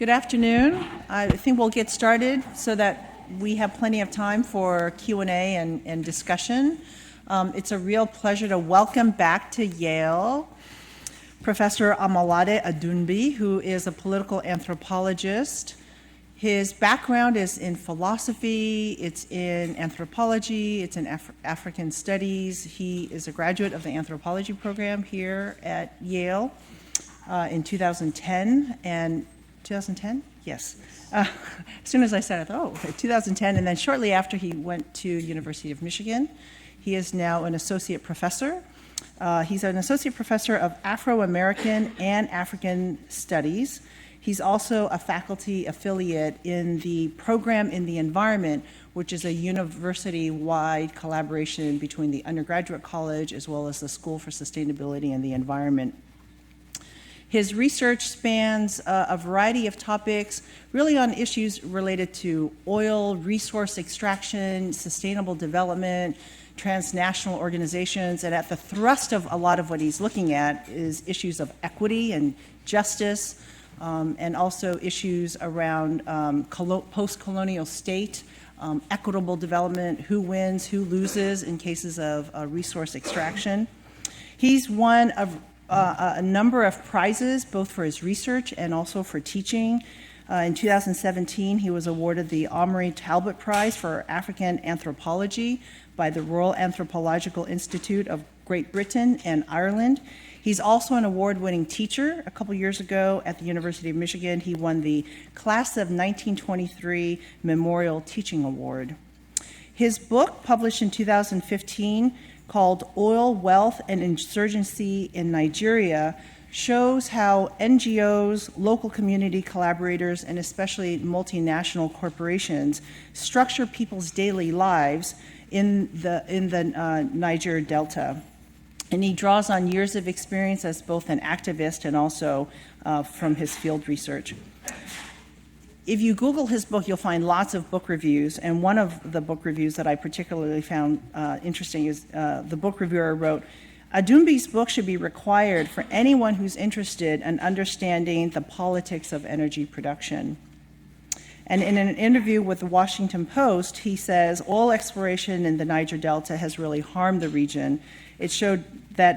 Good afternoon. I think we'll get started so that we have plenty of time for Q&A and discussion. It's a real pleasure to welcome back to Yale Professor Omolade Adumbi, who is a political anthropologist. His background is in philosophy, it's in anthropology, it's in African studies. He is a graduate of the anthropology program here at Yale in 2010. And 2010? Yes. As soon as I said it, 2010. And then shortly after, he went to University of Michigan. He is now an associate professor. He's an associate professor of Afro-American and African studies. He's also a faculty affiliate in the program in the environment, which is a university-wide collaboration between the undergraduate college as well as the School for Sustainability and the Environment. His research spans a variety of topics, really on issues related to oil, resource extraction, sustainable development, transnational organizations, and at the thrust of a lot of what he's looking at is issues of equity and justice, and also issues around post-colonial state, equitable development, who wins, who loses in cases of resource extraction. He's won a number of prizes, both for his research and also for teaching. In 2017, he was awarded the Omri Talbot Prize for African Anthropology by the Royal Anthropological Institute of Great Britain and Ireland. He's also an award-winning teacher. A couple years ago at the University of Michigan, he won the Class of 1923 Memorial Teaching Award. His book, published in 2015, called Oil, Wealth, and Insurgency in Nigeria, shows how NGOs, local community collaborators, and especially multinational corporations structure people's daily lives in the Niger Delta. And he draws on years of experience as both an activist and also from his field research. If you Google his book, you'll find lots of book reviews, and one of the book reviews that I particularly found interesting is the book reviewer wrote, Adumbi's book should be required for anyone who's interested in understanding the politics of energy production. And in an interview with the Washington Post, he says, oil exploration in the Niger Delta has really harmed the region. It shows that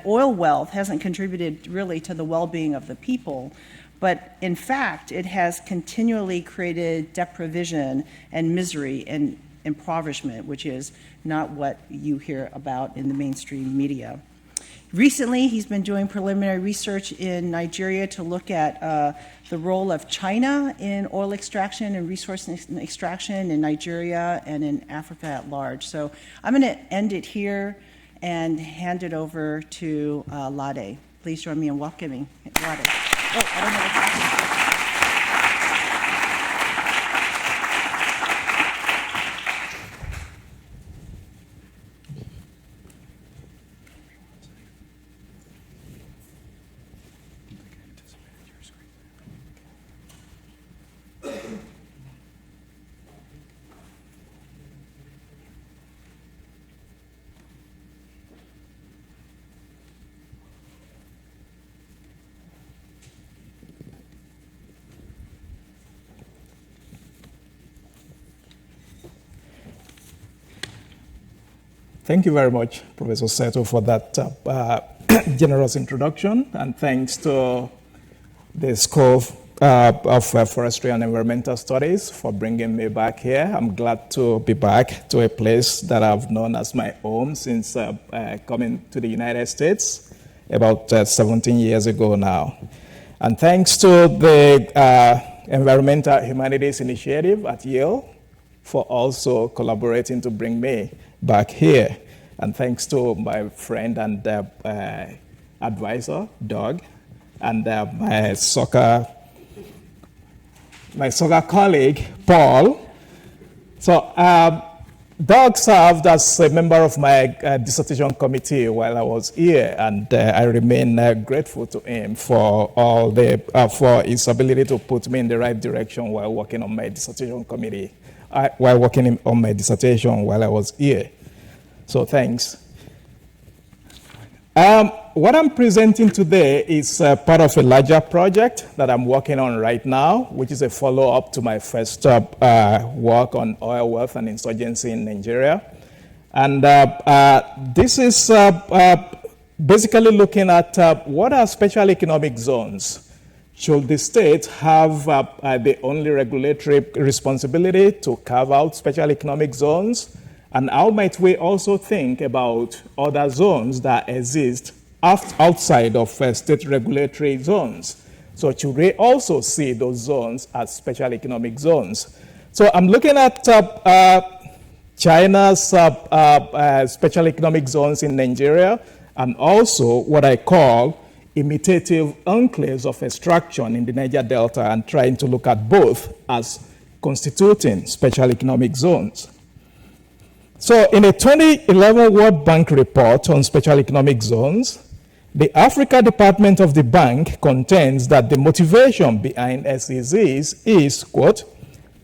oil wealth hasn't contributed really to the well-being of the people, but in fact, it has continually created deprivation and misery and impoverishment, which is not what you hear about in the mainstream media. Recently, he's been doing preliminary research in Nigeria to look at the role of China in oil extraction and resource extraction in Nigeria and in Africa at large. So I'm going to end it here and hand it over to Lade. Please join me in welcoming Lade. Oh, I don't know what's happening. Thank you very much, Professor Seto, for that generous introduction, and thanks to the School of Forestry and Environmental Studies for bringing me back here. I'm glad to be back to a place that I've known as my home since coming to the United States about 17 years ago now. And thanks to the Environmental Humanities Initiative at Yale for also collaborating to bring me back here. And thanks to my friend and advisor, Doug, and my soccer colleague, Paul. So Doug served as a member of my dissertation committee while I was here, and I remain grateful to him for all for his ability to put me in the right direction while working on my dissertation committee. While working on my dissertation while I was here. So thanks. What I'm presenting today is part of a larger project that I'm working on right now, which is a follow-up to my first work on oil wealth and insurgency in Nigeria. And this is basically looking at what are special economic zones. Should the state have the only regulatory responsibility to carve out special economic zones? And how might we also think about other zones that exist outside of state regulatory zones? So should we also see those zones as special economic zones? So I'm looking at China's special economic zones in Nigeria, and also what I call imitative enclaves of extraction in the Niger Delta, and trying to look at both as constituting special economic zones. So in a 2011 World Bank report on special economic zones, the Africa department of the bank contends that the motivation behind SEZs is, quote,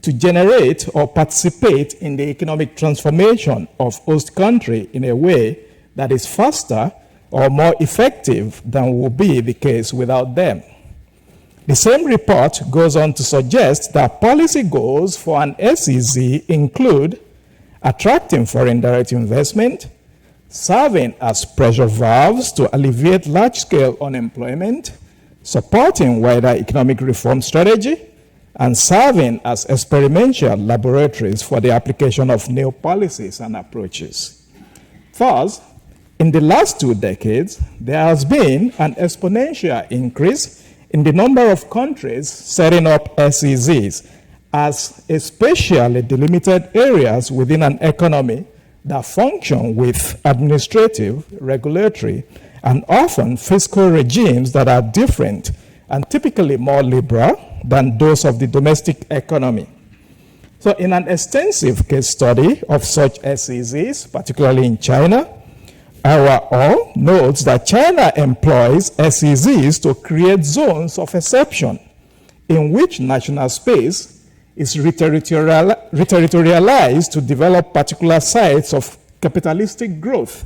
to generate or participate in the economic transformation of host country in a way that is faster or more effective than would be the case without them. The same report goes on to suggest that policy goals for an SEZ include attracting foreign direct investment, serving as pressure valves to alleviate large-scale unemployment, supporting wider economic reform strategy, and serving as experimental laboratories for the application of new policies and approaches. Thus, in the last 2 decades, there has been an exponential increase in the number of countries setting up SEZs as especially delimited areas within an economy that function with administrative, regulatory, and often fiscal regimes that are different and typically more liberal than those of the domestic economy. So in an extensive case study of such SEZs, particularly in China, our OR notes that China employs SEZs to create zones of exception in which national space is reterritorialized to develop particular sites of capitalistic growth,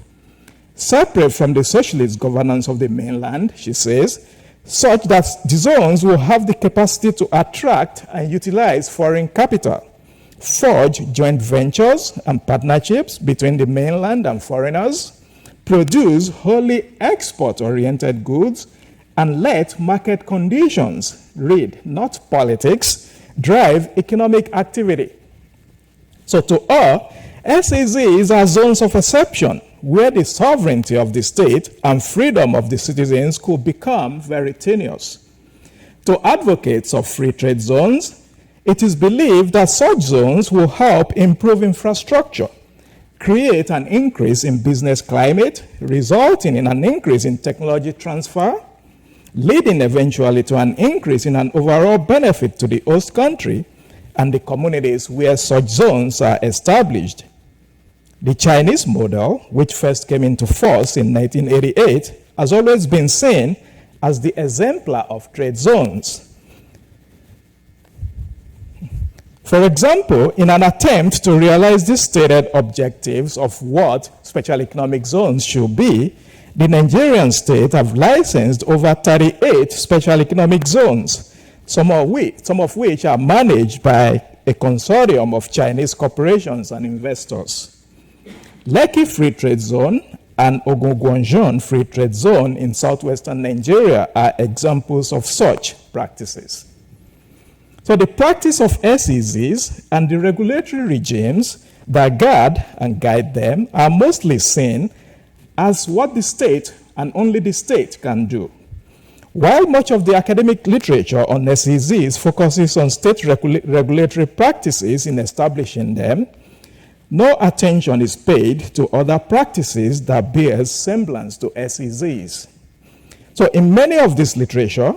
separate from the socialist governance of the mainland, she says, such that the zones will have the capacity to attract and utilize foreign capital, forge joint ventures and partnerships between the mainland and foreigners, produce wholly export-oriented goods, and let market conditions, read, not politics, drive economic activity. So to her, SEZs are zones of exception where the sovereignty of the state and freedom of the citizens could become very tenuous. To advocates of free trade zones, it is believed that such zones will help improve infrastructure, create an increase in business climate, resulting in an increase in technology transfer, leading eventually to an increase in an overall benefit to the host country and the communities where such zones are established. The Chinese model, which first came into force in 1988, has always been seen as the exemplar of trade zones. For example, in an attempt to realize the stated objectives of what special economic zones should be, the Nigerian state have licensed over 38 special economic zones, some of which are managed by a consortium of Chinese corporations and investors. Lekki Free Trade Zone and Ogunguanzhon Free Trade Zone in southwestern Nigeria are examples of such practices. So the practice of SEZs and the regulatory regimes that guard and guide them are mostly seen as what the state and only the state can do. While much of the academic literature on SEZs focuses on state regulatory practices in establishing them, no attention is paid to other practices that bears semblance to SEZs. So in many of this literature,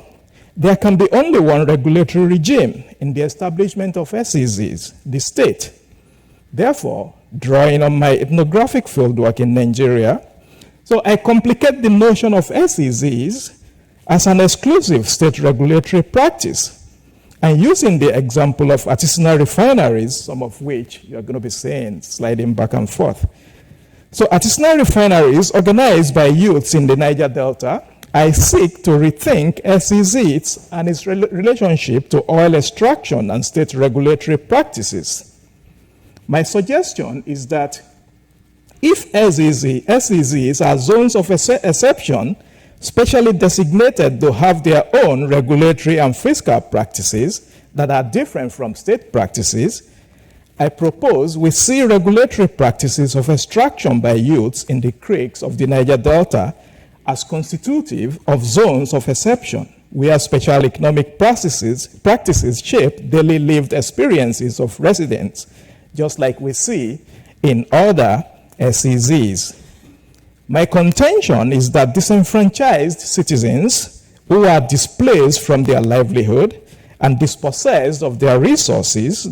there can be only one regulatory regime in the establishment of SEZs, the state. Therefore, drawing on my ethnographic fieldwork in Nigeria, so I complicate the notion of SEZs as an exclusive state regulatory practice. And using the example of artisanal refineries, some of which you're going to be seeing sliding back and forth. So artisanal refineries organized by youths in the Niger Delta, I seek to rethink SEZs and its relationship to oil extraction and state regulatory practices. My suggestion is that if SEZs are zones of exception, specially designated to have their own regulatory and fiscal practices that are different from state practices, I propose we see regulatory practices of extraction by youths in the creeks of the Niger Delta as constitutive of zones of exception, where special economic practices shape daily lived experiences of residents, just like we see in other SEZs. My contention is that disenfranchised citizens who are displaced from their livelihood and dispossessed of their resources,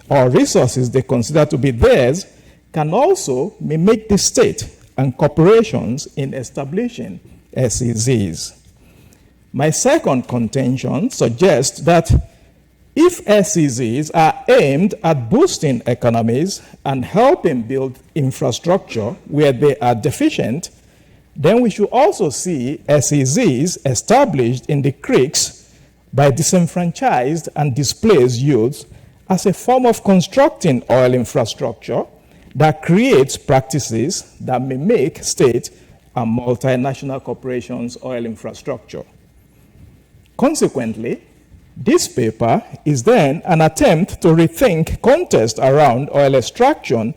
resources they consider to be theirs, can also mimic the state and corporations in establishing SEZs. My second contention suggests that if SEZs are aimed at boosting economies and helping build infrastructure where they are deficient, then we should also see SEZs established in the creeks by disenfranchised and displaced youths as a form of constructing oil infrastructure that creates practices that mimic state and multinational corporations' oil infrastructure. Consequently, this paper is then an attempt to rethink context around oil extraction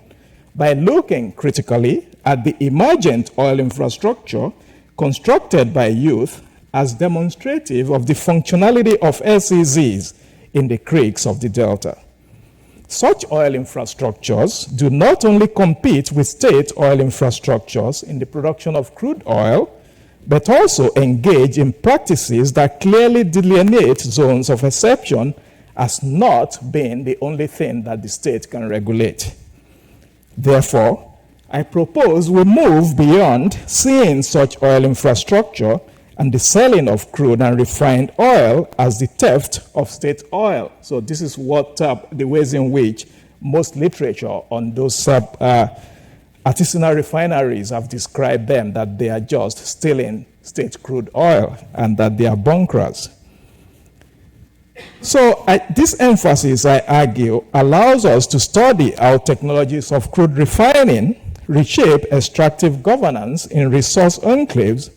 by looking critically at the emergent oil infrastructure constructed by youth as demonstrative of the functionality of SEZs in the creeks of the Delta. Such oil infrastructures do not only compete with state oil infrastructures in the production of crude oil, but also engage in practices that clearly delineate zones of exception as not being the only thing that the state can regulate. Therefore, I propose we move beyond seeing such oil infrastructure and the selling of crude and refined oil as the theft of state oil. So this is what the ways in which most literature on those artisanal refineries have described them, that they are just stealing state crude oil and that they are bunkers. So this emphasis, I argue, allows us to study how technologies of crude refining reshape extractive governance in resource enclaves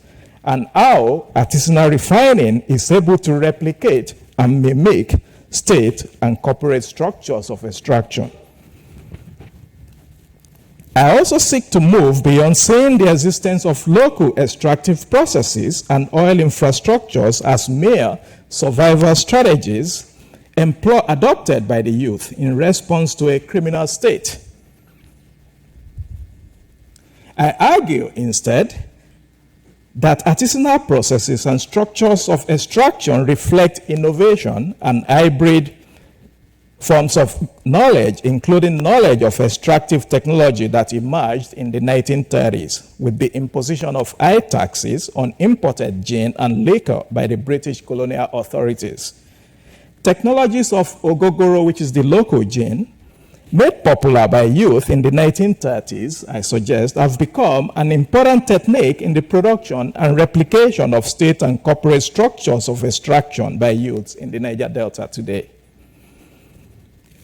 and how artisanal refining is able to replicate and mimic state and corporate structures of extraction. I also seek to move beyond seeing the existence of local extractive processes and oil infrastructures as mere survival strategies adopted by the youth in response to a criminal state. I argue instead that artisanal processes and structures of extraction reflect innovation and hybrid forms of knowledge, including knowledge of extractive technology that emerged in the 1930s with the imposition of high taxes on imported gin and liquor by the British colonial authorities. Technologies of ogogoro, which is the local gin, made popular by youth in the 1930s, I suggest, have become an important technique in the production and replication of state and corporate structures of extraction by youths in the Niger Delta today.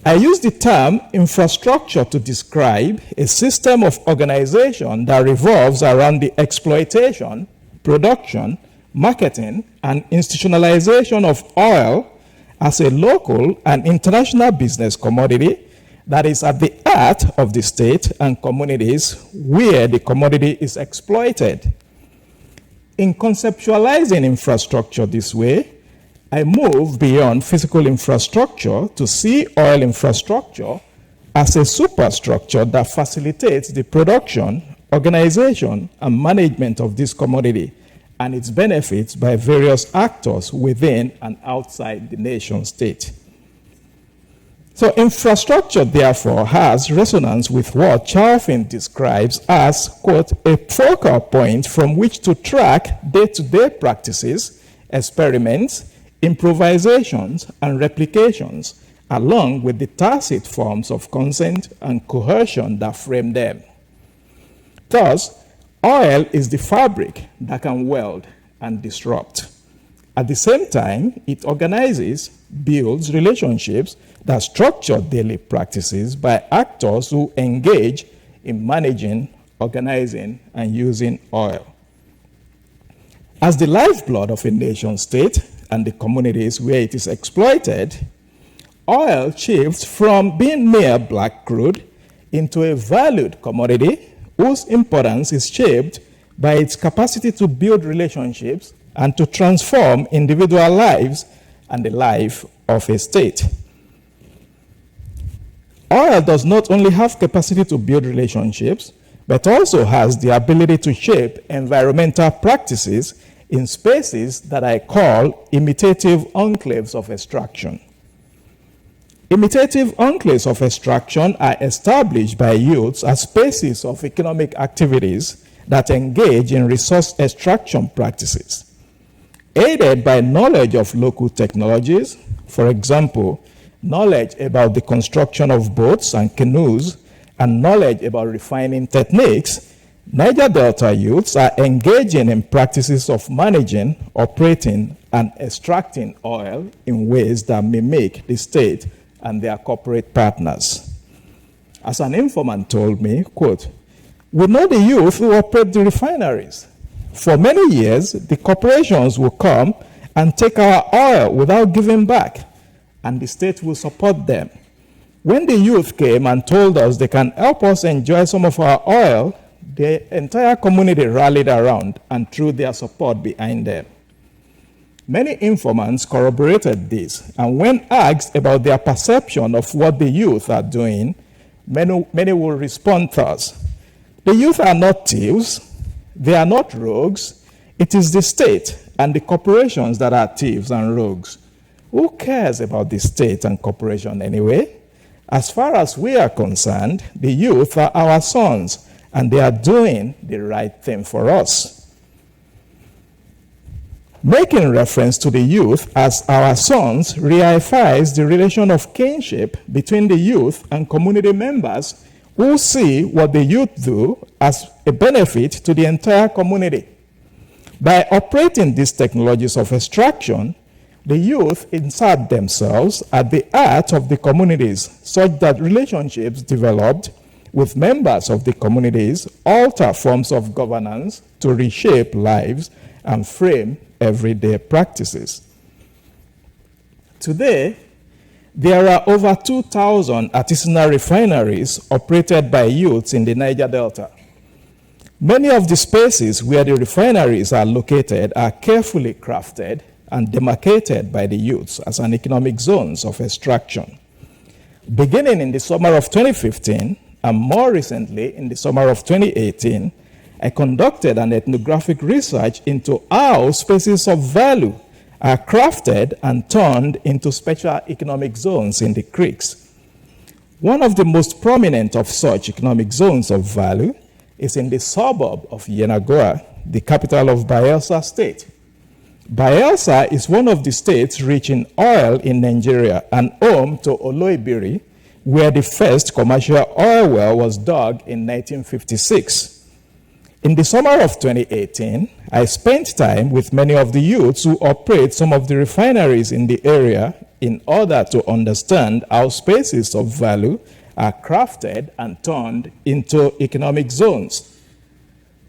I use the term infrastructure to describe a system of organization that revolves around the exploitation, production, marketing, and institutionalization of oil as a local and international business commodity that is at the heart of the state and communities where the commodity is exploited. In conceptualizing infrastructure this way, I move beyond physical infrastructure to see oil infrastructure as a superstructure that facilitates the production, organization, and management of this commodity and its benefits by various actors within and outside the nation state. So infrastructure, therefore, has resonance with what Chalfin describes as, quote, a focal point from which to track day-to-day practices, experiments, improvisations, and replications, along with the tacit forms of consent and coercion that frame them. Thus, oil is the fabric that can weld and disrupt. At the same time, it organizes, builds relationships that structure daily practices by actors who engage in managing, organizing, and using oil. As the lifeblood of a nation state and the communities where it is exploited, oil shifts from being mere black crude into a valued commodity whose importance is shaped by its capacity to build relationships and to transform individual lives and the life of a state. Oil does not only have capacity to build relationships, but also has the ability to shape environmental practices in spaces that I call imitative enclaves of extraction. Imitative enclaves of extraction are established by youths as spaces of economic activities that engage in resource extraction practices. Aided by knowledge of local technologies, for example, knowledge about the construction of boats and canoes, and knowledge about refining techniques, Niger Delta youths are engaging in practices of managing, operating, and extracting oil in ways that mimic the state and their corporate partners. As an informant told me, quote, "We know the youth who operate the refineries. For many years, the corporations will come and take our oil without giving back, and the state will support them. When the youth came and told us they can help us enjoy some of our oil, the entire community rallied around and threw their support behind them." Many informants corroborated this, and when asked about their perception of what the youth are doing, many will respond thus: "The youth are not thieves, they are not rogues. It is the state and the corporations that are thieves and rogues. Who cares about the state and corporation anyway? As far as we are concerned, the youth are our sons, and they are doing the right thing for us." Making reference to the youth as our sons reifies the relation of kinship between the youth and community members who see what the youth do as a benefit to the entire community. By operating these technologies of extraction, the youth insert themselves at the heart of the communities such that relationships developed with members of the communities alter forms of governance to reshape lives and frame everyday practices. Today, there are over 2,000 artisanal refineries operated by youths in the Niger Delta. Many of the spaces where the refineries are located are carefully crafted and demarcated by the youths as an economic zones of extraction. Beginning in the summer of 2015, and more recently in the summer of 2018, I conducted an ethnographic research into how spaces of value are crafted and turned into special economic zones in the creeks. One of the most prominent of such economic zones of value is in the suburb of Yenagoa, the capital of Bayelsa State. Bayelsa is one of the states rich in oil in Nigeria and home to Oloibiri, where the first commercial oil well was dug in 1956. In the summer of 2018, I spent time with many of the youths who operate some of the refineries in the area in order to understand how spaces of value are crafted and turned into economic zones.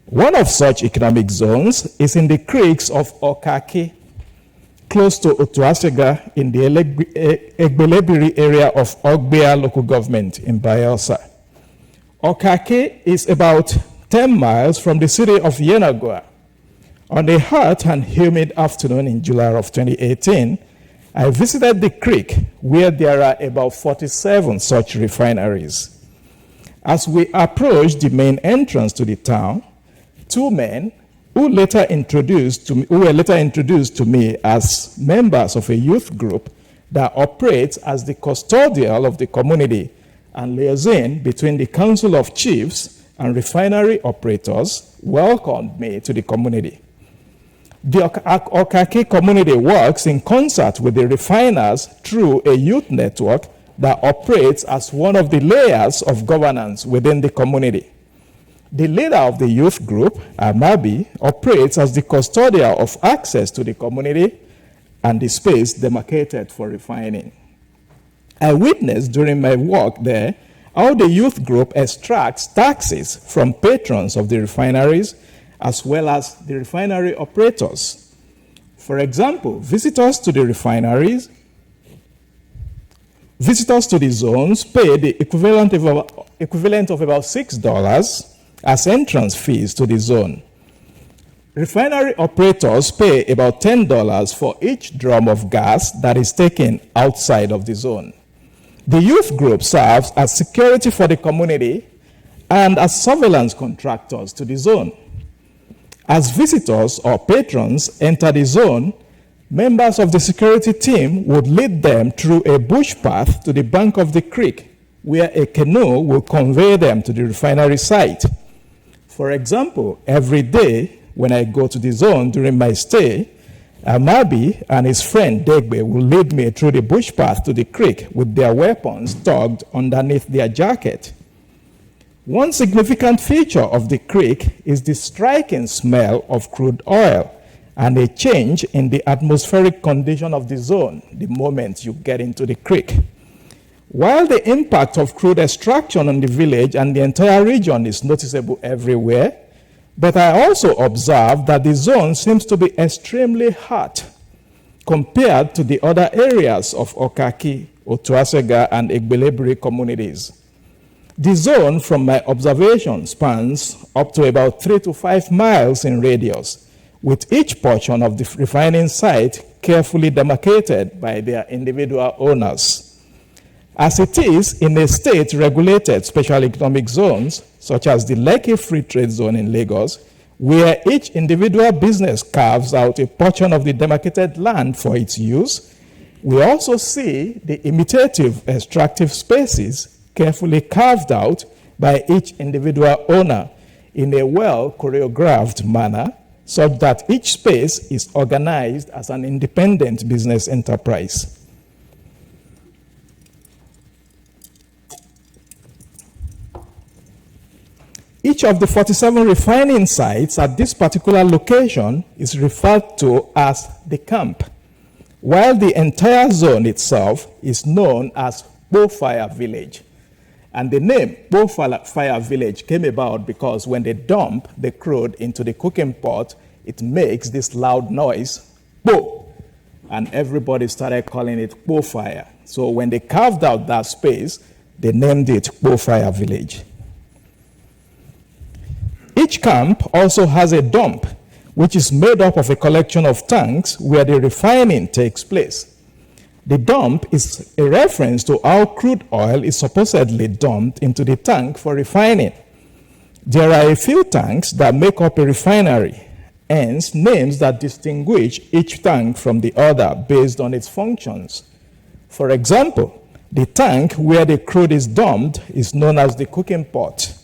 One of such economic zones is in the creeks of Okake, close to Otuasega in the Egbelebiri area of Ogbea local government in Bayelsa. Okake is about 10 miles from the city of Yenagoa. On a hot and humid afternoon in July of 2018, I visited the creek where there are about 47 such refineries. As we approached the main entrance to the town, two men who were later introduced to me as members of a youth group that operates as the custodial of the community and liaison between the Council of Chiefs and refinery operators, welcomed me to the community. The Okake community works in concert with the refiners through a youth network that operates as one of the layers of governance within the community. The leader of the youth group, Amabi, operates as the custodian of access to the community and the space demarcated for refining. I witnessed during my work there how the youth group extracts taxes from patrons of the refineries as well as the refinery operators. For example, visitors to the refineries, visitors to the zones pay the equivalent of about $6 as entrance fees to the zone. Refinery operators pay about $10 for each drum of gas that is taken outside of the zone. The youth group serves as security for the community and as surveillance contractors to the zone. As visitors or patrons enter the zone, members of the security team would lead them through a bush path to the bank of the creek, where a canoe will convey them to the refinery site. For example, every day when I go to the zone during my stay, Amabi and his friend Degbe will lead me through the bush path to the creek with their weapons tucked underneath their jacket. One significant feature of the creek is the striking smell of crude oil and a change in the atmospheric condition of the zone the moment you get into the creek. While the impact of crude extraction on the village and the entire region is noticeable everywhere, but I also observe that the zone seems to be extremely hot compared to the other areas of Okaki, Otuasega, and Egbelebri communities. The zone, from my observation, spans up to about 3 to 5 miles in radius, with each portion of the refining site carefully demarcated by their individual owners. As it is in a state-regulated special economic zones, such as the Lekki Free Trade Zone in Lagos, where each individual business carves out a portion of the demarcated land for its use, we also see the imitative extractive spaces carefully carved out by each individual owner in a well-choreographed manner, such that each space is organized as an independent business enterprise. Each of the 47 refining sites at this particular location is referred to as the camp, while the entire zone itself is known as Bofire Village. And the name Bofire Village came about because when they dump the crude into the cooking pot, it makes this loud noise, Bo, and everybody started calling it Bofire. So when they carved out that space, they named it Bofire Village. Each camp also has a dump, which is made up of a collection of tanks where the refining takes place. The dump is a reference to how crude oil is supposedly dumped into the tank for refining. There are a few tanks that make up a refinery, hence names that distinguish each tank from the other based on its functions. For example, the tank where the crude is dumped is known as the cooking pot.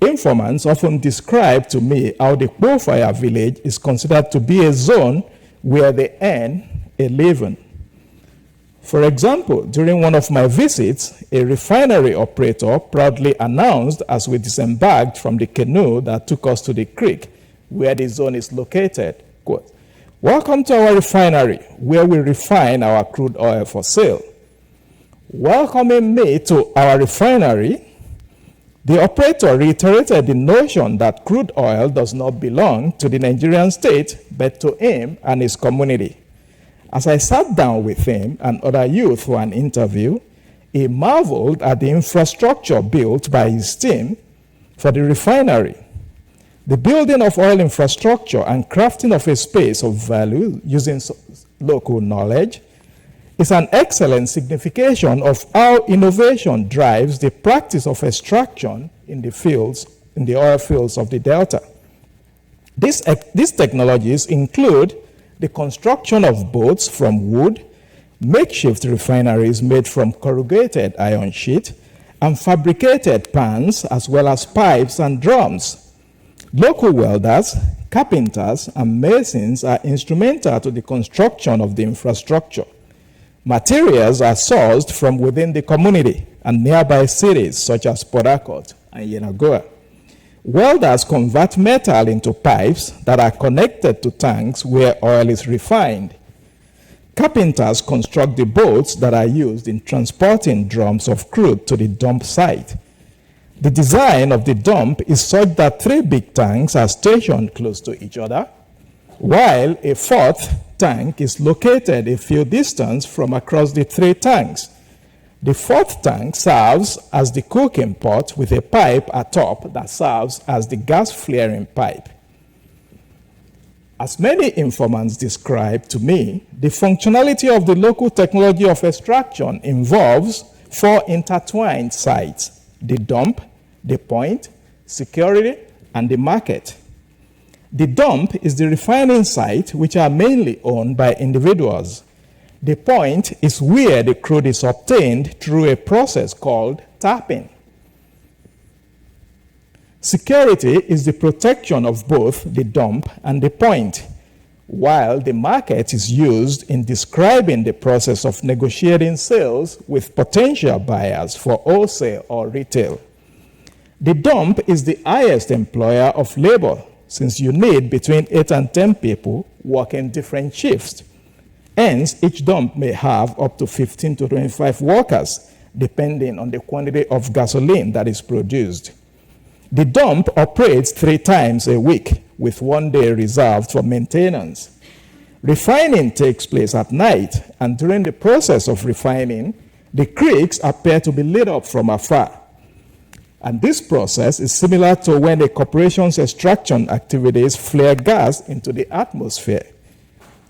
Informants often describe to me how the Bofire village is considered to be a zone where they earn a living. For example, during one of my visits, a refinery operator proudly announced as we disembarked from the canoe that took us to the creek where the zone is located, quote, "Welcome to our refinery where we refine our crude oil for sale." Welcoming me to our refinery, the operator reiterated the notion that crude oil does not belong to the Nigerian state, but to him and his community. As I sat down with him and other youth for an interview, he marveled at the infrastructure built by his team for the refinery. The building of oil infrastructure and crafting of a space of value using local knowledge is an excellent signification of how innovation drives the practice of extraction in the oil fields of the Delta. These technologies include the construction of boats from wood, makeshift refineries made from corrugated iron sheet, and fabricated pans, as well as pipes and drums. Local welders, carpenters, and masons are instrumental to the construction of the infrastructure. Materials are sourced from within the community and nearby cities such as Port Harcourt and Yenagoa. Welders convert metal into pipes that are connected to tanks where oil is refined. Carpenters construct the boats that are used in transporting drums of crude to the dump site. The design of the dump is such that 3 big tanks are stationed close to each other, while a 4th tank is located a few distance from across the 3 tanks. The 4th tank serves as the cooking pot with a pipe atop that serves as the gas flaring pipe. As many informants described to me, the functionality of the local technology of extraction involves 4 intertwined sites: the dump, the point, security, and the market. The dump is the refining site, which are mainly owned by individuals. The point is where the crude is obtained through a process called tapping. Security is the protection of both the dump and the point, while the market is used in describing the process of negotiating sales with potential buyers for wholesale or retail. The dump is the highest employer of labor, since you need between 8 and 10 people working different shifts. Hence, each dump may have up to 15 to 25 workers, depending on the quantity of gasoline that is produced. The dump operates 3 times a week, with 1 day reserved for maintenance. Refining takes place at night, and during the process of refining, the creeks appear to be lit up from afar. And this process is similar to when a corporation's extraction activities flare gas into the atmosphere.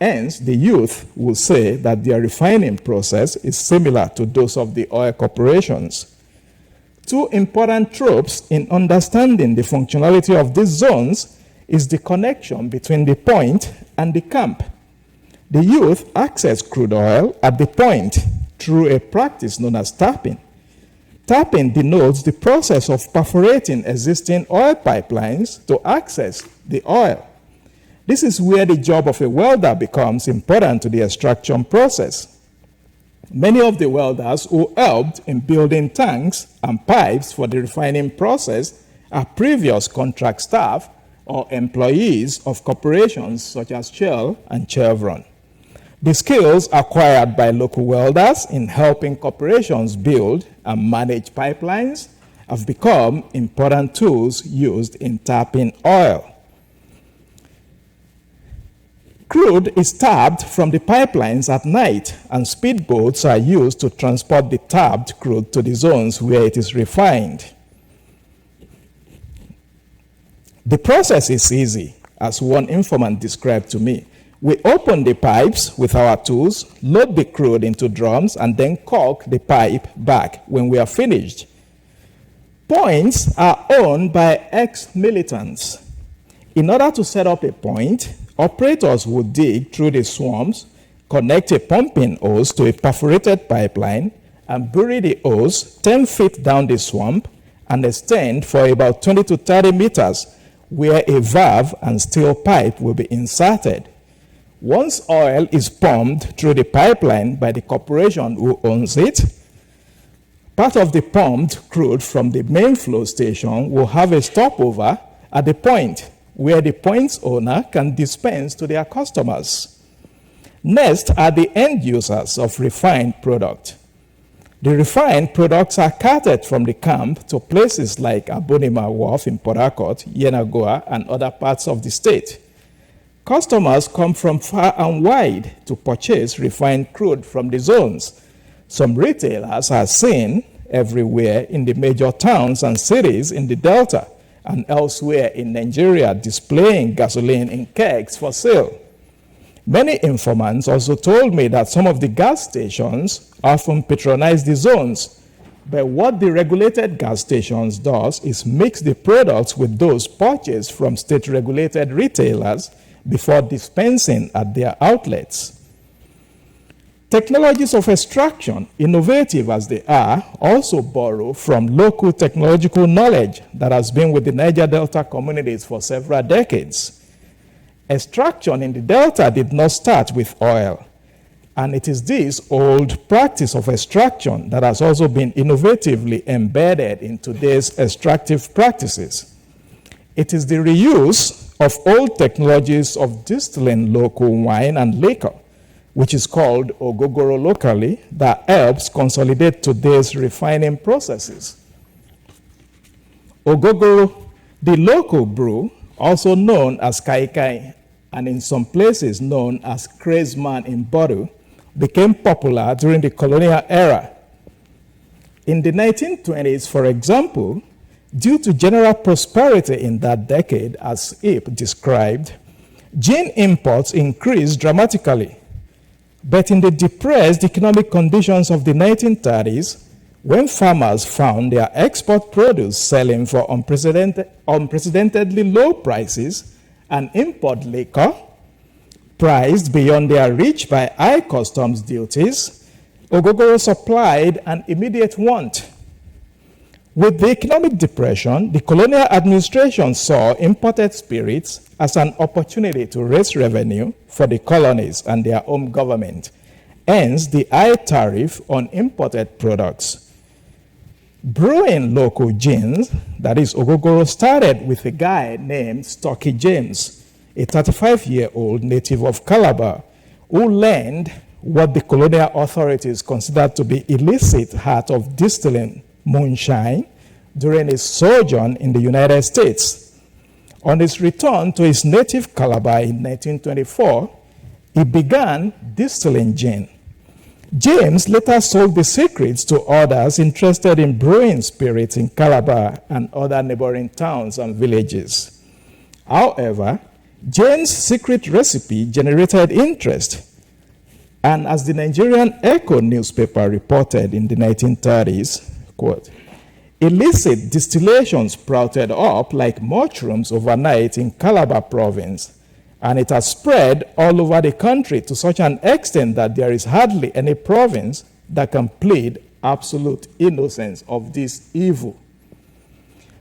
Hence, the youth will say that their refining process is similar to those of the oil corporations. 2 important tropes in understanding the functionality of these zones is the connection between the point and the camp. The youth access crude oil at the point through a practice known as tapping. Tapping denotes the process of perforating existing oil pipelines to access the oil. This is where the job of a welder becomes important to the extraction process. Many of the welders who helped in building tanks and pipes for the refining process are previous contract staff or employees of corporations such as Shell and Chevron. The skills acquired by local welders in helping corporations build and manage pipelines have become important tools used in tapping oil. Crude is tapped from the pipelines at night, and speedboats are used to transport the tapped crude to the zones where it is refined. The process is easy, as one informant described to me. We open the pipes with our tools, load the crude into drums, and then cork the pipe back when we are finished. Points are owned by ex-militants. In order to set up a point, operators would dig through the swamps, connect a pumping hose to a perforated pipeline, and bury the hose 10 feet down the swamp and extend for about 20 to 30 meters, where a valve and steel pipe will be inserted. Once oil is pumped through the pipeline by the corporation who owns it, part of the pumped crude from the main flow station will have a stopover at the point where the point's owner can dispense to their customers. Next are the end users of refined product. The refined products are carted from the camp to places like Abonima Wharf in Port Harcourt, Yenagoa, and other parts of the state. Customers come from far and wide to purchase refined crude from the zones. Some retailers are seen everywhere in the major towns and cities in the Delta and elsewhere in Nigeria displaying gasoline in kegs for sale. Many informants also told me that some of the gas stations often patronize the zones, but what the regulated gas stations does is mix the products with those purchased from state-regulated retailers before dispensing at their outlets. Technologies of extraction, innovative as they are, also borrow from local technological knowledge that has been with the Niger Delta communities for several decades. Extraction in the Delta did not start with oil, and it is this old practice of extraction that has also been innovatively embedded in today's extractive practices. It is the reuse of old technologies of distilling local wine and liquor, which is called ogogoro locally, that helps consolidate today's refining processes. Ogogoro, the local brew, also known as kaikai, and in some places known as craze man in bottle, became popular during the colonial era. In the 1920s, for example, due to general prosperity in that decade, as Ip described, gin imports increased dramatically. But in the depressed economic conditions of the 1930s, when farmers found their export produce selling for unprecedentedly low prices and import liquor priced beyond their reach by high customs duties, ogogoro supplied an immediate want. With the economic depression, the colonial administration saw imported spirits as an opportunity to raise revenue for the colonies and their home government, hence the high tariff on imported products. Brewing local gins, that is ogogoro, started with a guy named Stocky James, a 35-year-old native of Calabar, who learned what the colonial authorities considered to be illicit art of distilling moonshine during his sojourn in the United States. On his return to his native Calabar in 1924, he began distilling gin. James later sold the secrets to others interested in brewing spirits in Calabar and other neighboring towns and villages. However, James' secret recipe generated interest, and as the Nigerian Echo newspaper reported in the 1930s, quote, illicit distillation sprouted up like mushrooms overnight in Calabar province, and it has spread all over the country to such an extent that there is hardly any province that can plead absolute innocence of this evil.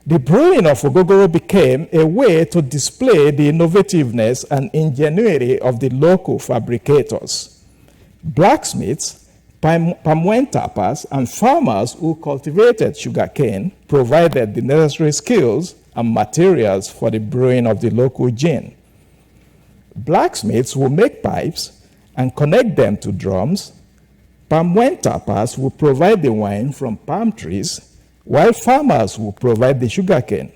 The brewing of ogogoro became a way to display the innovativeness and ingenuity of the local fabricators. Blacksmiths, palm wine tappers, and farmers who cultivated sugarcane provided the necessary skills and materials for the brewing of the local gin. Blacksmiths will make pipes and connect them to drums. Palm wine tappers will provide the wine from palm trees, while farmers will provide the sugarcane.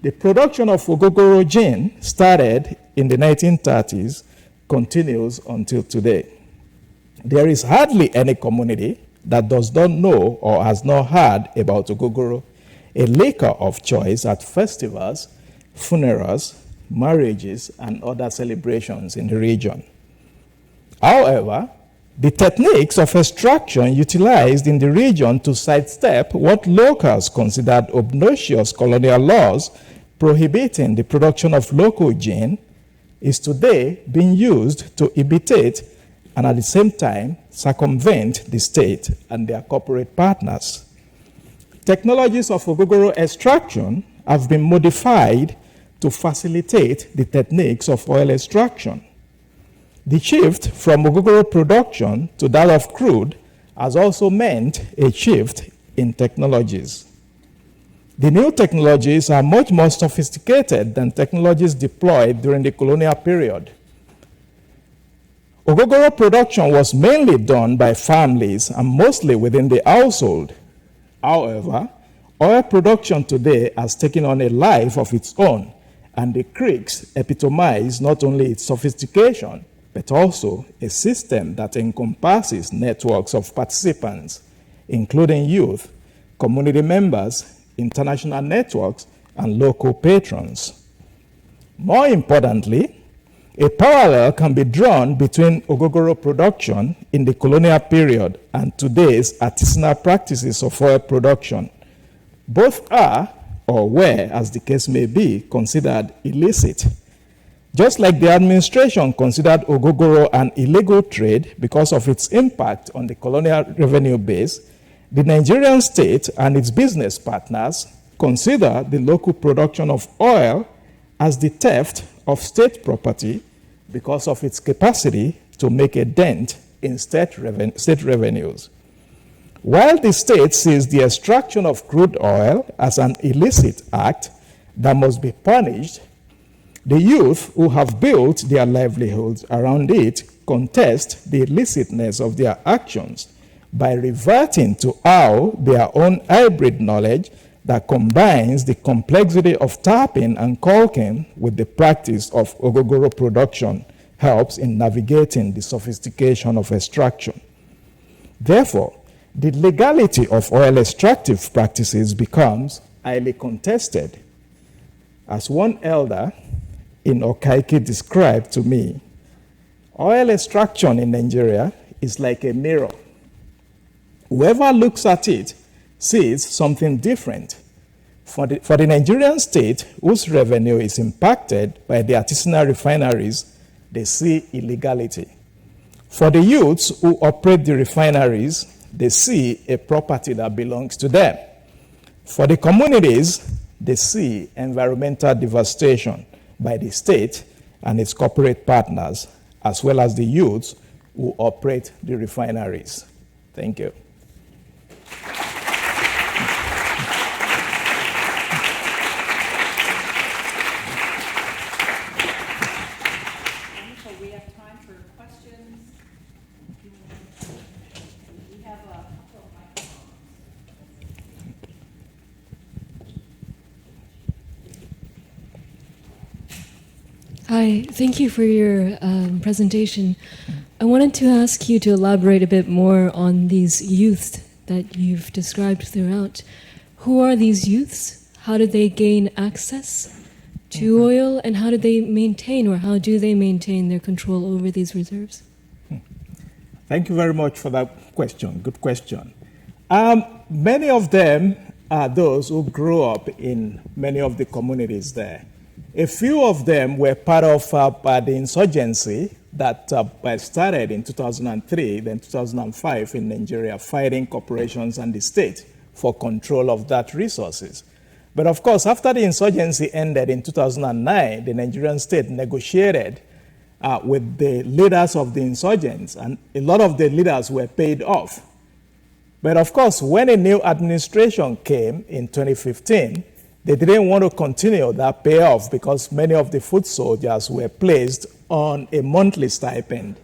The production of ogogoro gin started in the 1930s, continues until today. There is hardly any community that does not know or has not heard about ogogoro, a liquor of choice at festivals, funerals, marriages, and other celebrations in the region. However, the techniques of extraction utilized in the region to sidestep what locals considered obnoxious colonial laws prohibiting the production of local gin is today being used to imitate and at the same time circumvent the state and their corporate partners. Technologies of ogogoro extraction have been modified to facilitate the techniques of oil extraction. The shift from ogogoro production to that of crude has also meant a shift in technologies. The new technologies are much more sophisticated than technologies deployed during the colonial period. Ogogoro production was mainly done by families and mostly within the household. However, oil production today has taken on a life of its own, and the creeks epitomize not only its sophistication, but also a system that encompasses networks of participants, including youth, community members, international networks, and local patrons. More importantly, a parallel can be drawn between ogogoro production in the colonial period and today's artisanal practices of oil production. Both are, or were, as the case may be, considered illicit. Just like the administration considered ogogoro an illegal trade because of its impact on the colonial revenue base, the Nigerian state and its business partners consider the local production of oil as the theft of state property because of its capacity to make a dent in state revenues. While the state sees the extraction of crude oil as an illicit act that must be punished, the youth who have built their livelihoods around it contest the illicitness of their actions by reverting to how their own hybrid knowledge that combines the complexity of tapping and caulking with the practice of ogogoro production helps in navigating the sophistication of extraction. Therefore, the legality of oil extractive practices becomes highly contested. As one elder in Okaiki described to me, oil extraction in Nigeria is like a mirror. Whoever looks at it sees something different. For the Nigerian state, whose revenue is impacted by the artisanal refineries, they see illegality. For the youths who operate the refineries, they see a property that belongs to them. For the communities, they see environmental devastation by the state and its corporate partners, as well as the youths who operate the refineries. Thank you. So we have time for questions. We have a couple of microphones. Hi, thank you for your presentation. I wanted to ask you to elaborate a bit more on these youths that you've described throughout. Who are these youths? How do they gain access to oil, and how do they maintain, or how do they maintain their control over these reserves? Thank you very much for that question. Good question. Many of them are those who grew up in many of the communities there. A few of them were part of the insurgency that started in 2003, then 2005 in Nigeria, fighting corporations and the state for control of that resources. But of course, after the insurgency ended in 2009, the Nigerian state negotiated with the leaders of the insurgents, and a lot of the leaders were paid off. But of course, when a new administration came in 2015, they didn't want to continue that payoff because many of the foot soldiers were placed on a monthly stipend.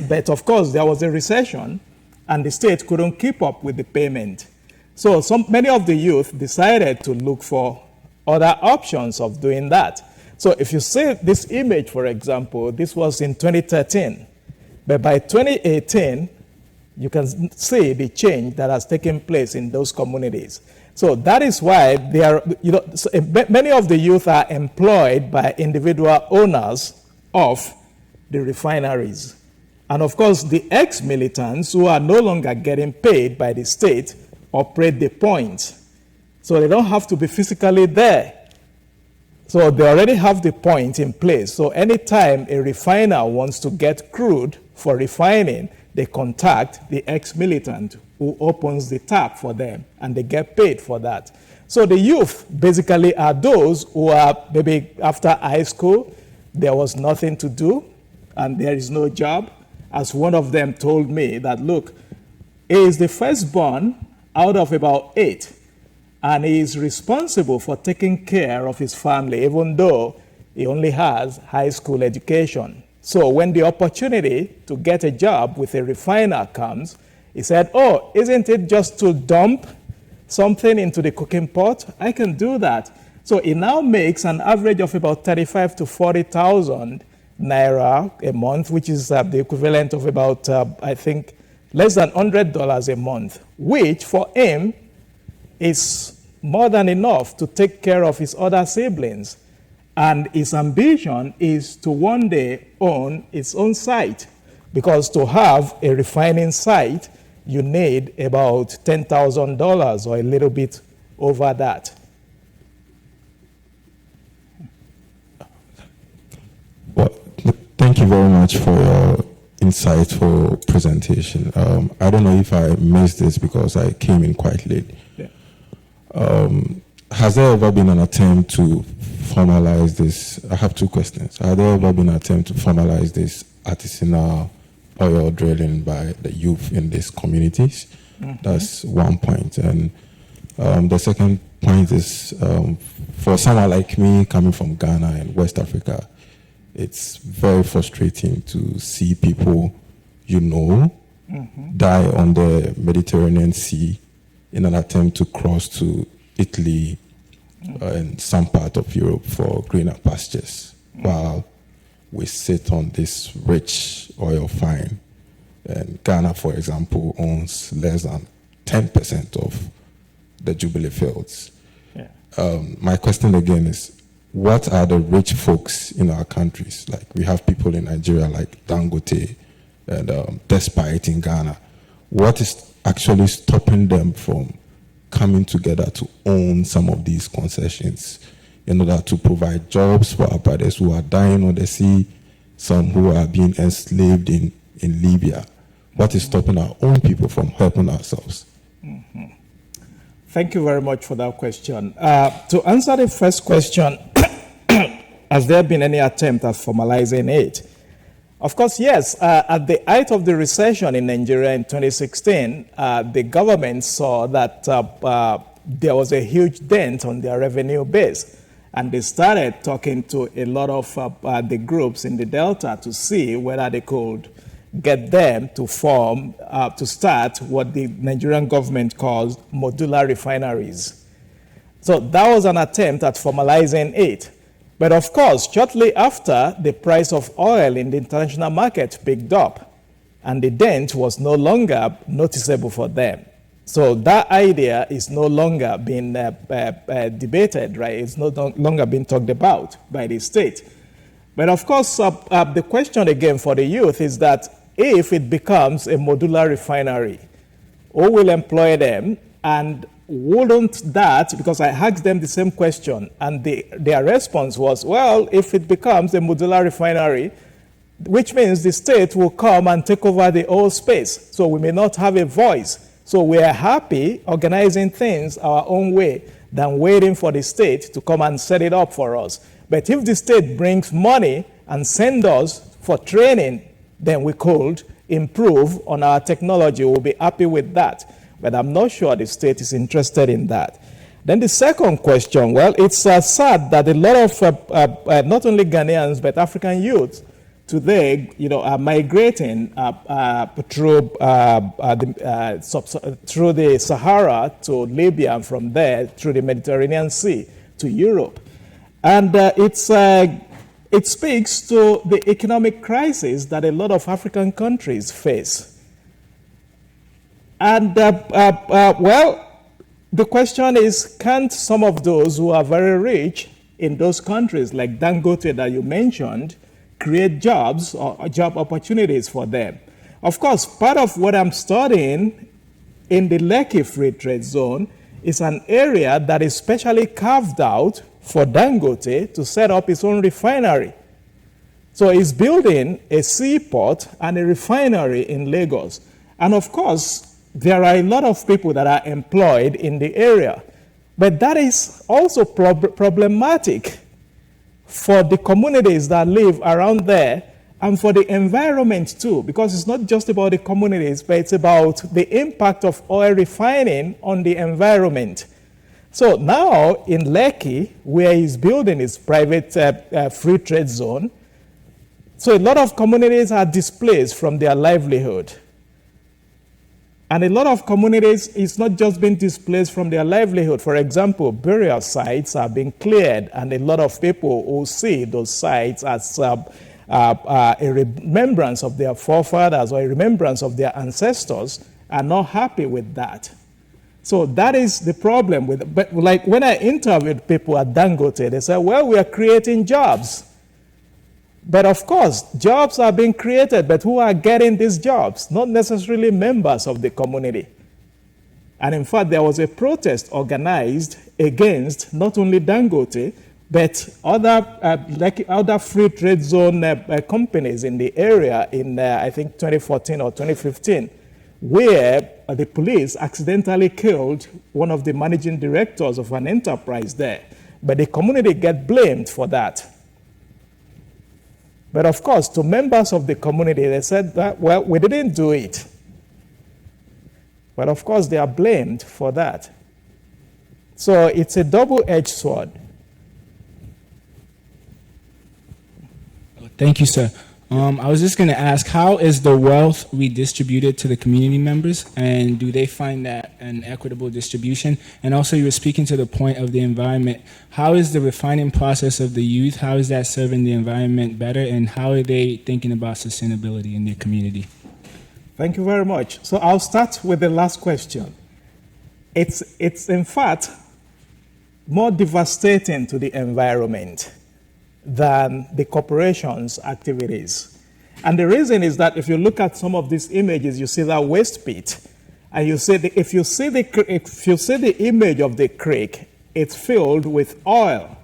But of course, there was a recession and the state couldn't keep up with the payment. So many of the youth decided to look for other options of doing that. So if you see this image, for example, this was in 2013. But by 2018, you can see the change that has taken place in those communities. So that is why they are, many of the youth are employed by individual owners of the refineries. And of course, the ex-militants who are no longer getting paid by the state operate the points. So they don't have to be physically there. So they already have the point in place. So anytime a refiner wants to get crude for refining, they contact the ex-militant who opens the tap for them, and they get paid for that. So the youth basically are those who are maybe after high school, there was nothing to do, and there is no job. As one of them told me that, look, he is the firstborn out of about 8, and he is responsible for taking care of his family, even though he only has high school education. So when the opportunity to get a job with a refiner comes, he said, oh, isn't it just to dump something into the cooking pot? I can do that. So he now makes an average of about 35 to 40,000 naira a month, which is the equivalent of about, I think, less than $100 a month, which for him is more than enough to take care of his other siblings. And his ambition is to one day own his own site, because to have a refining site, you need about $10,000 or a little bit over that. Well, thank you very much for your insightful presentation. I don't know if I missed this because I came in quite late. Yeah. Has there ever been an attempt to formalize this? I have 2 questions. Has there ever been an attempt to formalize this artisanal oil drilling by the youth in these communities? Mm-hmm. That's one point. And the second point is, for someone like me coming from Ghana and West Africa, it's very frustrating to see people die on the Mediterranean Sea in an attempt to cross to Italy and some part of Europe for greener pastures, while we sit on this rich oil find. And Ghana, for example, owns less than 10% of the Jubilee fields. Yeah. My question again is, what are the rich folks in our countries? Like, we have people in Nigeria like Dangote and Despite in Ghana. What is actually stopping them from coming together to own some of these concessions in order to provide jobs for our brothers who are dying on the sea, some who are being enslaved in Libya? What is stopping our own people from helping ourselves? Thank you very much for that question. To answer the first question, has there been any attempt at formalizing it? Of course, yes. At the height of the recession in Nigeria in 2016, the government saw that there was a huge dent on their revenue base. And they started talking to a lot of the groups in the Delta to see whether they could get them to form, to start what the Nigerian government calls modular refineries. So that was an attempt at formalizing it. But of course, shortly after, the price of oil in the international market picked up, and the dent was no longer noticeable for them. So that idea is no longer being debated, right? It's no longer being talked about by the state. But of course, the question again for the youth is that if it becomes a modular refinery, who will employ them? And wouldn't that, because I asked them the same question, and their response was, well, if it becomes a modular refinery, which means the state will come and take over the whole space. So we may not have a voice. So we are happy organizing things our own way than waiting for the state to come and set it up for us. But if the state brings money and sends us for training, then we could improve on our technology. We'll be happy with that. But I'm not sure the state is interested in that. Then the second question, well, it's sad that a lot of not only Ghanaians, but African youth today, are migrating through the Sahara to Libya, and from there through the Mediterranean Sea to Europe. And it speaks to the economic crisis that a lot of African countries face. And, well, the question is, can't some of those who are very rich in those countries, like Dangote that you mentioned, create jobs or job opportunities for them? Of course, part of what I'm studying in the Lekki Free Trade Zone is an area that is specially carved out for Dangote to set up its own refinery. So he's building a seaport and a refinery in Lagos. And of course, there are a lot of people that are employed in the area. But that is also problematic for the communities that live around there and for the environment too, because it's not just about the communities, but it's about the impact of oil refining on the environment. So now in Lekki, where he's building his private free trade zone, so a lot of communities are displaced from their livelihood. And a lot of communities, it's not just being displaced from their livelihood. For example, burial sites are being cleared, and a lot of people who see those sites as a remembrance of their forefathers or a remembrance of their ancestors are not happy with that. So that is the problem with it. But like when I interviewed people at Dangote, they said, well, we are creating jobs. But of course, jobs are being created, but who are getting these jobs? Not necessarily members of the community. And in fact, there was a protest organized against not only Dangote, but other free trade zone companies in the area in, I think, 2014 or 2015, where the police accidentally killed one of the managing directors of an enterprise there. But the community get blamed for that. But of course, to members of the community, they said that, well, we didn't do it. But of course, they are blamed for that. So it's a double-edged sword. Thank you, sir. I was just going to ask, how is the wealth redistributed to the community members, and do they find that an equitable distribution? And also, you were speaking to the point of the environment. How is the refining process of the youth, how is that serving the environment better, and how are they thinking about sustainability in their community? Thank you very much. So I'll start with the last question. It's in fact more devastating to the environment than the corporation's activities. And the reason is that if you look at some of these images, you see that waste pit, and you see if you see the image of the creek, it's filled with oil.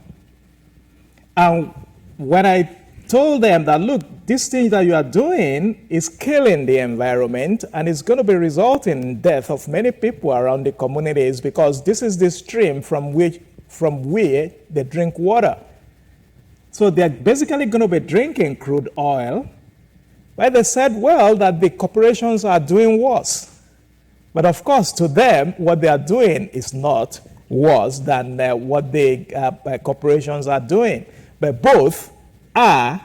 And when I told them that, look, this thing that you are doing is killing the environment, and it's going to be resulting in death of many people around the communities, because this is the stream from where they drink water. So they're basically going to be drinking crude oil. But they said, well, that the corporations are doing worse. But of course, to them, what they are doing is not worse than what the corporations are doing. But both are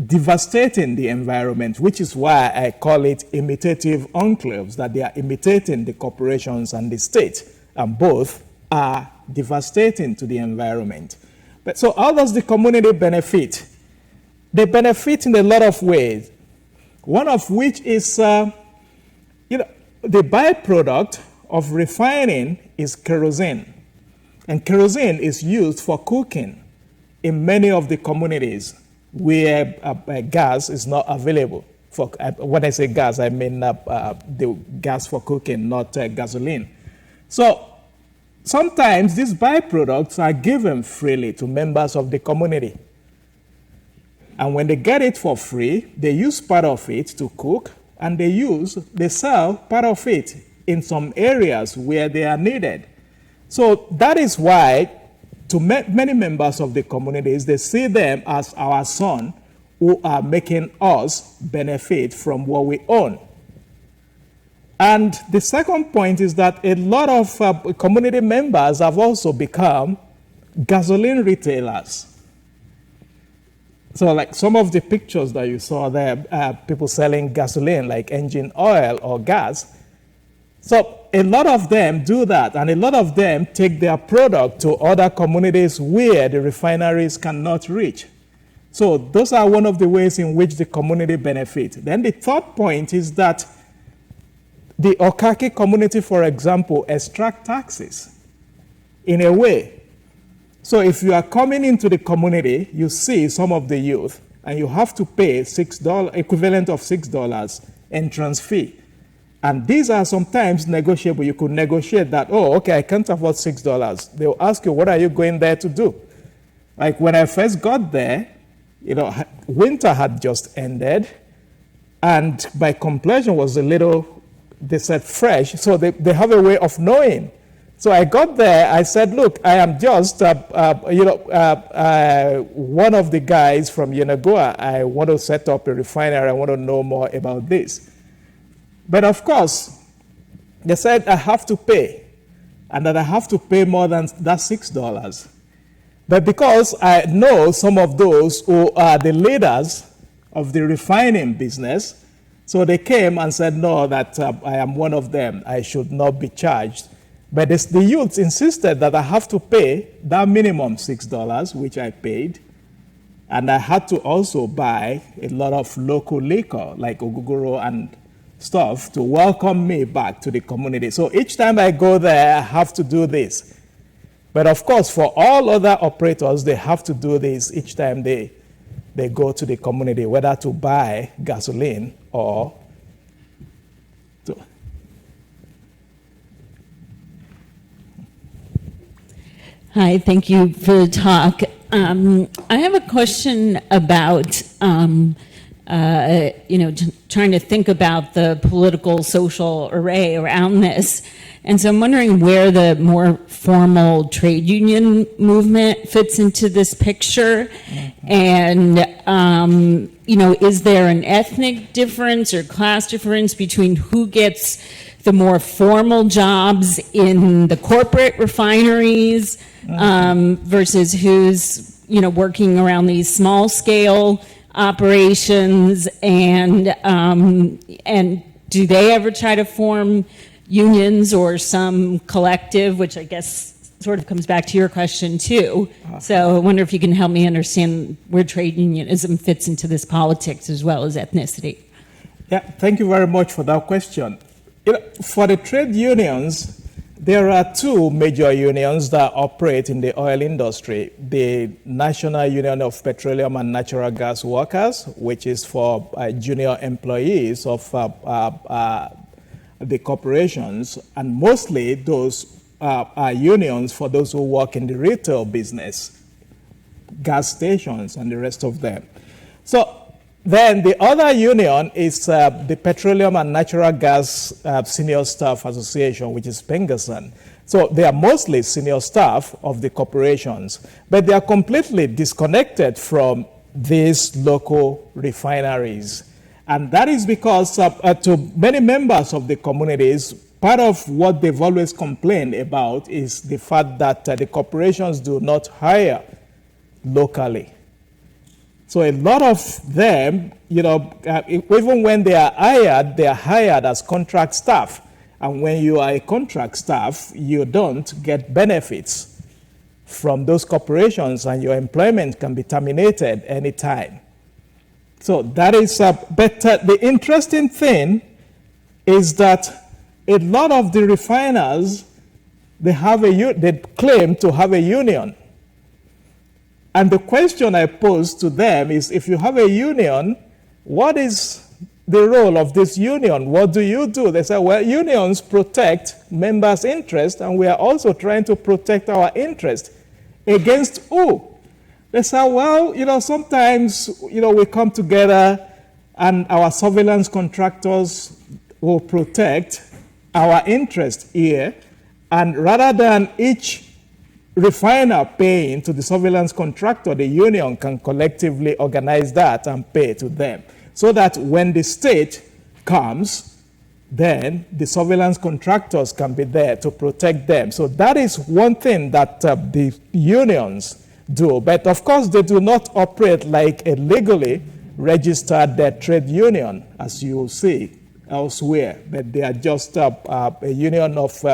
devastating the environment, which is why I call it imitative enclaves, that they are imitating the corporations and the state, and both are devastating to the environment. But so how does the community benefit? They benefit in a lot of ways. One of which is, the byproduct of refining is kerosene. And kerosene is used for cooking in many of the communities where gas is not available. When I say gas, I mean the gas for cooking, not gasoline. So sometimes these byproducts are given freely to members of the community. And when they get it for free, they use part of it to cook, and they sell part of it in some areas where they are needed. So that is why, to many members of the communities, they see them as our son who are making us benefit from what we own. And the second point is that a lot of community members have also become gasoline retailers. So like some of the pictures that you saw there, people selling gasoline like engine oil or gas. So a lot of them do that, and a lot of them take their product to other communities where the refineries cannot reach. So those are one of the ways in which the community benefit. Then the third point is that the Okaki community, for example, extract taxes in a way. So if you are coming into the community, you see some of the youth, and you have to pay $6, equivalent of $6 entrance fee. And these are sometimes negotiable. You could negotiate that, oh, okay, I can't afford $6. They'll ask you, what are you going there to do? Like when I first got there, winter had just ended, and my complexion was a little, they said, fresh, so they have a way of knowing. So I got there, I said, look, I am just, one of the guys from Yenagoa. I want to set up a refinery. I want to know more about this. But of course, they said I have to pay, and that I have to pay more than that $6. But because I know some of those who are the leaders of the refining business, so they came and said, no, that I am one of them. I should not be charged. But the youths insisted that I have to pay that minimum $6, which I paid. And I had to also buy a lot of local liquor, like ogogoro and stuff, to welcome me back to the community. So each time I go there, I have to do this. But of course, for all other operators, they have to do this each time they go to the community, whether to buy gasoline or to. Hi, thank you for the talk. I have a question about, trying to think about the political, social array around this. And so I'm wondering where the more formal trade union movement fits into this picture. And, is there an ethnic difference or class difference between who gets the more formal jobs in the corporate refineries versus who's, working around these small scale operations, and do they ever try to form unions or some collective, which I guess sort of comes back to your question too. So I wonder if you can help me understand where trade unionism fits into this politics as well as ethnicity. Yeah, thank you very much for that question. For the trade unions, there are two major unions that operate in the oil industry. The National Union of Petroleum and Natural Gas Workers, which is for junior employees of the corporations, and mostly those are unions for those who work in the retail business, gas stations, and the rest of them. So then the other union is the Petroleum and Natural Gas Senior Staff Association, which is PENGASAN. So they are mostly senior staff of the corporations, but they are completely disconnected from these local refineries. And that is because to many members of the communities, part of what they've always complained about is the fact that the corporations do not hire locally. So a lot of them, even when they are hired as contract staff. And when you are a contract staff, you don't get benefits from those corporations, and your employment can be terminated anytime. So that is better. The interesting thing is that a lot of the refiners, they claim to have a union. And the question I pose to them is, if you have a union, what is the role of this union? What do you do? They say, well, unions protect members' interests, and we are also trying to protect our interest. Against who? They say, well, sometimes, we come together and our surveillance contractors will protect our interest here, and rather than each refiner paying to the surveillance contractor, the union can collectively organize that and pay to them. So that when the state comes, then the surveillance contractors can be there to protect them. So that is one thing that the unions do. But of course, they do not operate like a legally registered trade union, as you will see elsewhere. But they are just a union of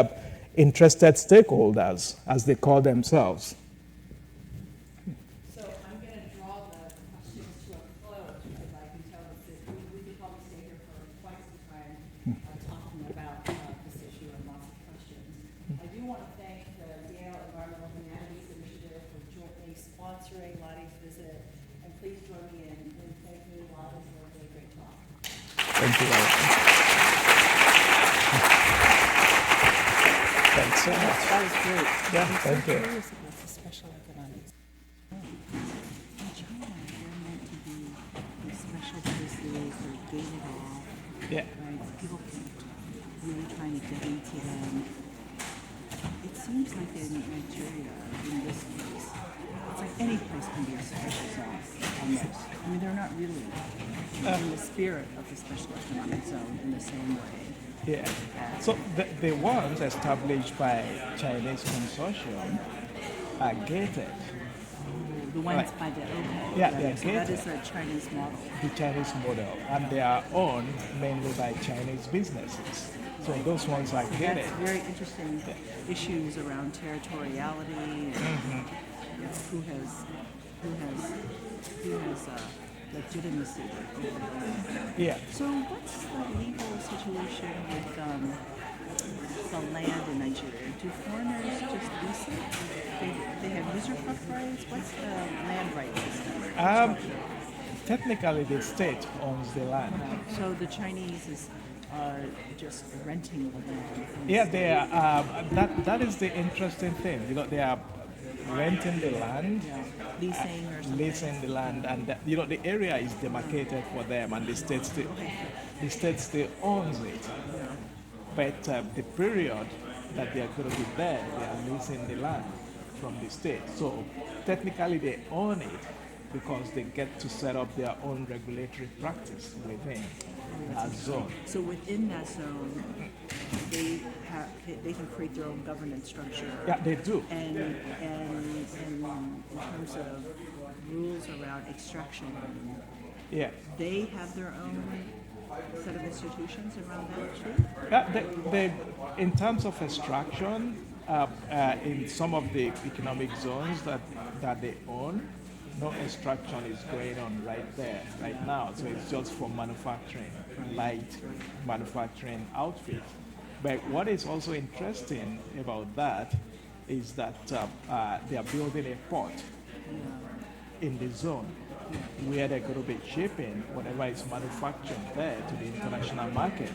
interested stakeholders, as they call themselves. So I'm going to draw the questions to a close, because I can tell that we could probably stay here for quite some time talking about this issue and lots of questions. I do want to thank the Yale Environmental Humanities Initiative for jointly sponsoring Lottie's visit, and please join me in thanking Lottie for a really great talk. Thank you very much. Thanks so much. That was great. Yeah, thank you. Curious about the special economics. In China, they're meant to be special places or gated off. Yeah. Right? People really trying to get into them. It seems like in Nigeria, in this case, it's like any place can be a special zone, almost. I mean, they're not really in the spirit of the special economic zone in the same way. Yeah. So the ones established by Chinese consortium are gated. The ones Right. by the OPEC. Yeah, right? they're So that gated. is a Chinese model. The Chinese model, and they are owned mainly by Chinese businesses. So those ones are gated. That's very interesting issues around territoriality and who has legitimacy over there. Yeah. So what's the legal situation with the land in Nigeria? Do foreigners just lease it? They have usurp rights? What's the land rights system? Technically, the state owns the land. So the Chinese are just renting the land. Yeah, they are. That is the interesting thing. They are renting the land, Leasing or something. leasing the land, and the area is demarcated for them, and the state still owns it. But the period that they are going to be there, they are leasing the land from the state. So technically, they own it because they get to set up their own regulatory practice within. zone. So within that zone, they can create their own governance structure. Yeah, they do. And in terms of rules around extraction, Yeah. they have their own set of institutions around that too? Yeah, in terms of extraction, in some of the economic zones that they own, no extraction is going on right there, right now. So it's just for manufacturing, light manufacturing outfit. But what is also interesting about that is that they are building a port in the zone where they're going to be shipping whatever is manufactured there to the international market.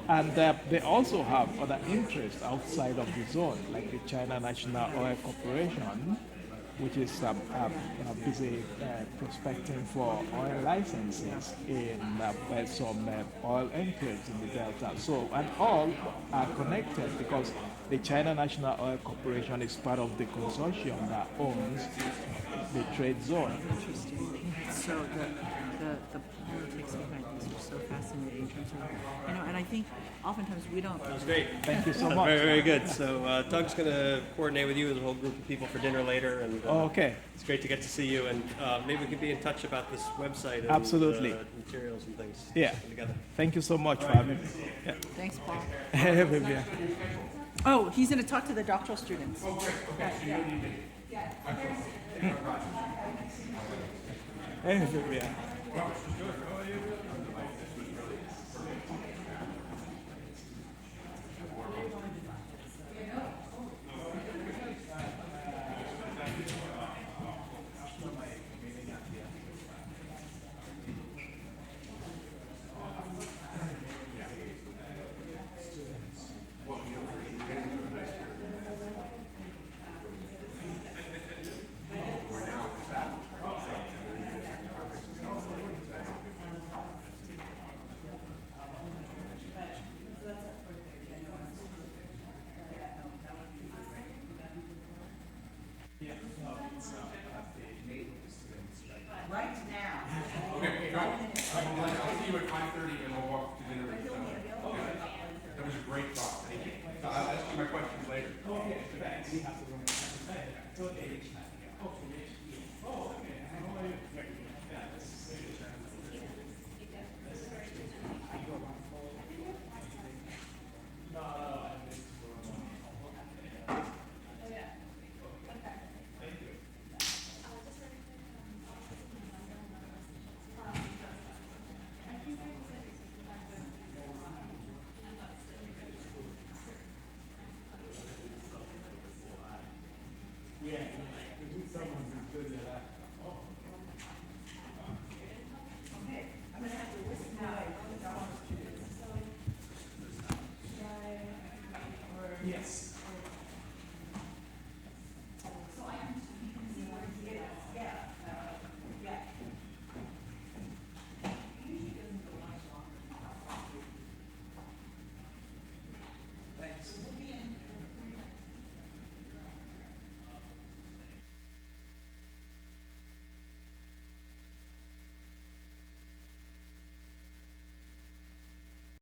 And they also have other interests outside of the zone, like the China National Oil Corporation, which is busy prospecting for oil licenses in some oil enclaves in the Delta. So, and all are connected because the China National Oil Corporation is part of the consortium that owns the trade zone. Interesting. So the politics behind this are so fascinating in terms of, and I think oftentimes we don't. That was great. Thank you so much. Very, very good. So Doug's going to coordinate with you and a whole group of people for dinner later. And Okay. it's great to get to see you. And maybe we can be in touch about this website and Absolutely. materials and things. Yeah. Together. Thank you so much for having me. Yeah. Thanks, Paul. Hey, Vivian. Oh, he's going to talk to the doctoral students. Hey, Vivian. Right now. Okay, I'll see you at 5:30 and we'll walk to dinner. That was a great talk, thank you. I'll ask you my questions later. Yes.